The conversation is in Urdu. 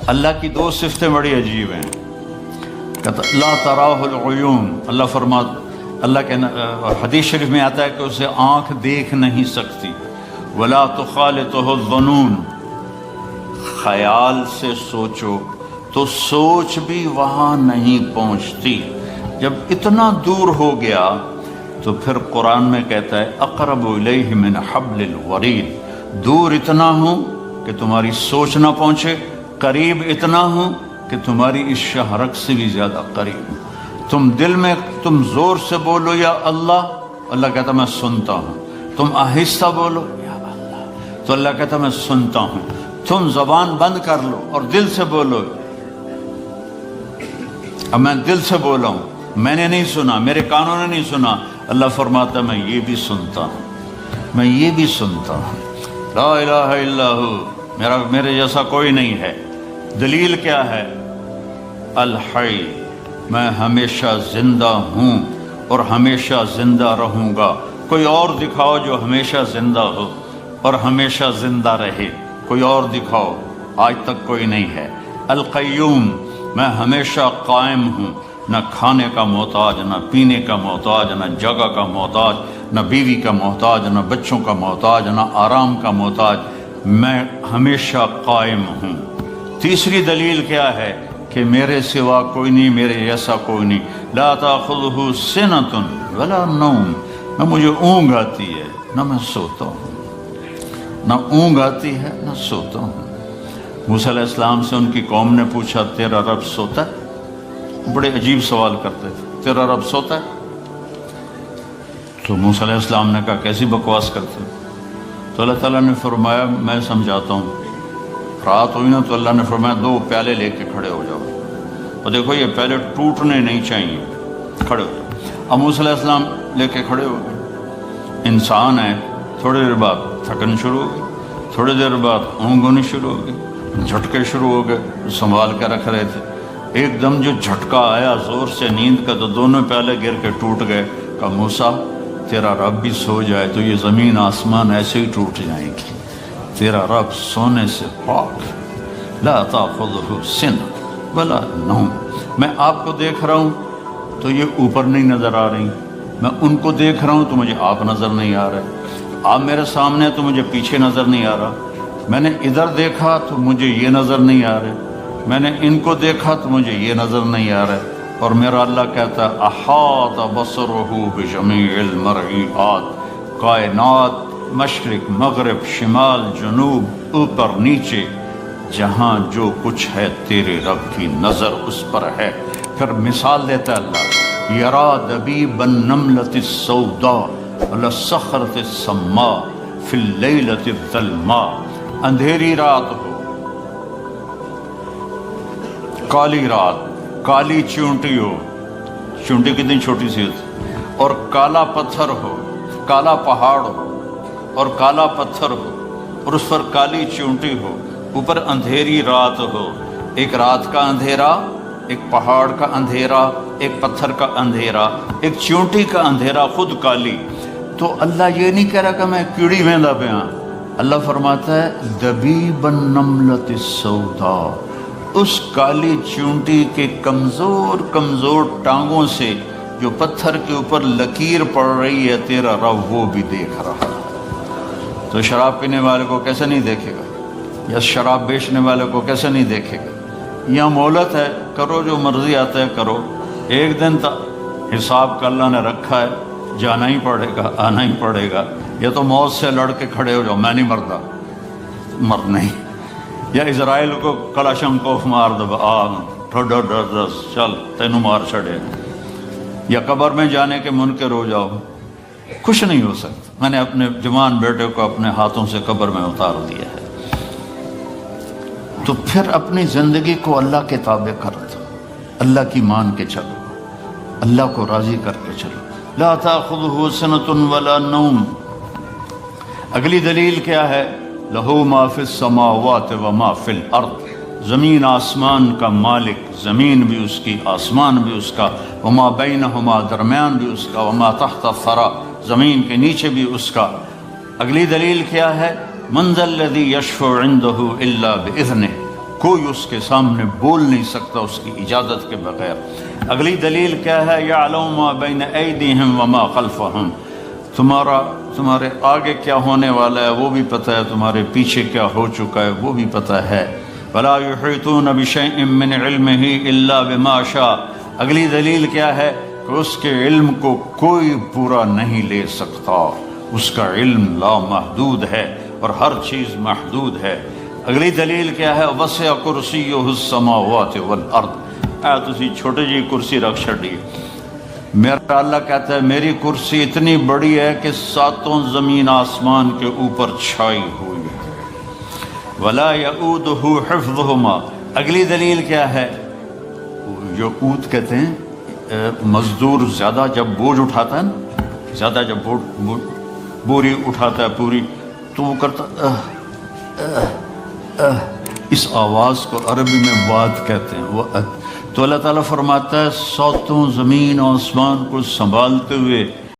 اللہ کی دو صفتیں بڑی عجیب ہیں. کہتا لا تراہ العیون، اللہ کے حدیث شریف میں آتا ہے کہ اسے آنکھ دیکھ نہیں سکتی. ولا تخالطہ الظنون، خیال سے سوچو تو سوچ بھی وہاں نہیں پہنچتی. جب اتنا دور ہو گیا تو پھر قرآن میں کہتا ہے اقرب الیہ من حبل الورید، دور اتنا ہوں کہ تمہاری سوچ نہ پہنچے، قریب اتنا ہوں کہ تمہاری اس شہرک سے بھی زیادہ قریب. تم دل میں تم زور سے بولو یا اللہ، اللہ کہتا میں سنتا ہوں. تم آہستہ بولو یا اللہ، تو اللہ کہتا میں سنتا ہوں. تم زبان بند کر لو اور دل سے بولو. اب میں دل سے بولا ہوں، میں نے نہیں سنا، میرے کانوں نے نہیں سنا، اللہ فرماتا ہے میں یہ بھی سنتا ہوں، میں یہ بھی سنتا ہوں. لا الہ الا ہو، میرے جیسا کوئی نہیں ہے. دلیل کیا ہے؟ الحی، میں ہمیشہ زندہ ہوں اور ہمیشہ زندہ رہوں گا. کوئی اور دکھاؤ جو ہمیشہ زندہ ہو اور ہمیشہ زندہ رہے، کوئی اور دکھاؤ، آج تک کوئی نہیں ہے. القیوم، میں ہمیشہ قائم ہوں، نہ کھانے کا محتاج، نہ پینے کا محتاج، نہ جگہ کا محتاج، نہ بیوی کا محتاج، نہ بچوں کا محتاج، نہ آرام کا محتاج. میں ہمیشہ قائم ہوں. تیسری دلیل کیا ہے کہ میرے سوا کوئی نہیں، میرے جیسا کوئی نہیں. لا تاخذہ سنۃ ولا نوم، نہ مجھے اونگ آتی ہے نہ میں سوتا ہوں، نہ اونگ آتی ہے نہ سوتا ہوں. موسیٰ علیہ السلام سے ان کی قوم نے پوچھا تیرا رب سوتا ہے؟ بڑے عجیب سوال کرتے تھے، تیرا رب سوتا ہے؟ تو موسیٰ علیہ السلام نے کہا کیسی بکواس کرتے؟ تو اللہ تعالیٰ نے فرمایا میں سمجھاتا ہوں. رات ہوئی نا تو اللہ نے فرمایا 2 پیالے لے کے کھڑے ہو جاؤ، اور دیکھو یہ پیالے ٹوٹنے نہیں چاہیے، کھڑے ہو جاؤ. اب موسیٰ علیہ السلام لے کے کھڑے ہو گئے. انسان ہے، تھوڑی دیر بعد تھکن شروع ہو گئی، تھوڑی دیر بعد اونگ ہونی شروع ہو گئی، جھٹکے شروع ہو گئے. سنبھال کے رکھ رہے تھے، ایک دم جو جھٹکا آیا زور سے نیند کا تو دونوں پیالے گر کے ٹوٹ گئے. کہا موسیٰ تیرا رب بھی سو جائے تو یہ زمین آسمان ایسے ہی ٹوٹ جائیں گی، تیرا رب سونے سے پاک. لا تاخذہ سنۃ ولا نوم. میں آپ کو دیکھ رہا ہوں تو یہ اوپر نہیں نظر آ رہی، میں ان کو دیکھ رہا ہوں تو مجھے آپ نظر نہیں آ رہے، آپ میرے سامنے تو مجھے پیچھے نظر نہیں آ رہا. میں نے ادھر دیکھا تو مجھے یہ نظر نہیں آ رہے، میں نے ان کو دیکھا تو مجھے یہ نظر نہیں آ رہے. اور میرا اللہ کہتا ہے احاط بصرہ بجمیع المرئیات، کائنات مشرق مغرب شمال جنوب اوپر نیچے جہاں جو کچھ ہے تیرے رب کی نظر اس پر ہے. پھر مثال دیتا ہے اللہ، یرا دبیب النملۃ السوداء علی الصخرۃ السماء فی اللیلۃ الظلماء. اندھیری رات ہو، کالی رات، کالی چونٹی ہو، چونٹی کتنی چھوٹی سی ہوتی، اور کالا پتھر ہو، کالا پہاڑ ہو اور کالا پتھر ہو اور اس پر کالی چونٹی ہو، اوپر اندھیری رات ہو. ایک رات کا اندھیرا، ایک پہاڑ کا اندھیرا، ایک پتھر کا اندھیرا، ایک چونٹی کا اندھیرا خود کالی. تو اللہ یہ نہیں کہہ رہا کہ میں کیڑی ویندا پہ ہاں، اللہ فرماتا ہے دبیب النملۃ السوداء، اس کالی چونٹی کے کمزور کمزور ٹانگوں سے جو پتھر کے اوپر لکیر پڑ رہی ہے تیرا رب وہ بھی دیکھ رہا ہے. تو شراب پینے والے کو کیسے نہیں دیکھے گا، یا شراب بیچنے والے کو کیسے نہیں دیکھے گا؟ یہاں مہلت ہے، کرو جو مرضی آتا ہے کرو، ایک دن تک حساب کا اللہ نے رکھا ہے، جانا ہی پڑے گا، آنا ہی پڑے گا. یا تو موت سے لڑ کے کھڑے ہو جاؤ، میں نہیں مردا، مر نہیں، یا اسرائیل کو کلاشنکوف مار دو، چل تینوں مار چھڑے، یا قبر میں جانے کے منکر ہو جاؤ. کچھ نہیں ہو سکتا. میں نے اپنے جوان بیٹے کو اپنے ہاتھوں سے قبر میں اتار دیا ہے. تو پھر اپنی زندگی کو اللہ کے تابع کر دو، اللہ کی مان کے چلو، اللہ کو راضی کر کے چلو. لا تاخذہ سنۃ ولا نوم. اگلی دلیل کیا ہے؟ لہو ما فی السماوات وما فی الارض، زمین آسمان کا مالک، زمین بھی اس کی آسمان بھی اس کا، وما بینہما درمیان بھی اس کا، وما تحت الثری زمین کے نیچے بھی اس کا. اگلی دلیل کیا ہے؟ من ذا الذی یشفع عنده الا باذنہ، کوئی اس کے سامنے بول نہیں سکتا اس کی اجازت کے بغیر۔ اگلی دلیل کیا ہے؟ یعلم ما بین ایدیہم وما خلفہم، تمہارے آگے کیا ہونے والا ہے وہ بھی پتہ ہے، تمہارے پیچھے کیا ہو چکا ہے وہ بھی پتہ ہے۔ ولا یحیطون بشیء من علمہ الا بما شاء، اگلی دلیل کیا ہے کہ اس کے علم کو کوئی پورا نہیں لے سکتا، اس کا علم لامحدود ہے اور ہر چیز محدود ہے۔ اگلی دلیل کیا ہے؟ وسع کرسیہ السماوات والارض، تسی چھوٹے جی کرسی رکھ چھڑی، میرا اللہ کہتا ہے میری کرسی اتنی بڑی ہے کہ ساتوں زمین آسمان کے اوپر چھائی ہوئی ہے۔ ولا یؤودہ حفظہما، اگلی دلیل کیا ہے؟ جو اود کہتے ہیں مزدور زیادہ جب بوجھ اٹھاتا ہے نا، زیادہ جب بوری اٹھاتا ہے پوری، تو وہ کرتا اس آواز کو عربی میں واد کہتے ہیں، وہ تو اللہ تعالیٰ فرماتا ہے ساتوں زمین و آسمان کو سنبھالتے ہوئے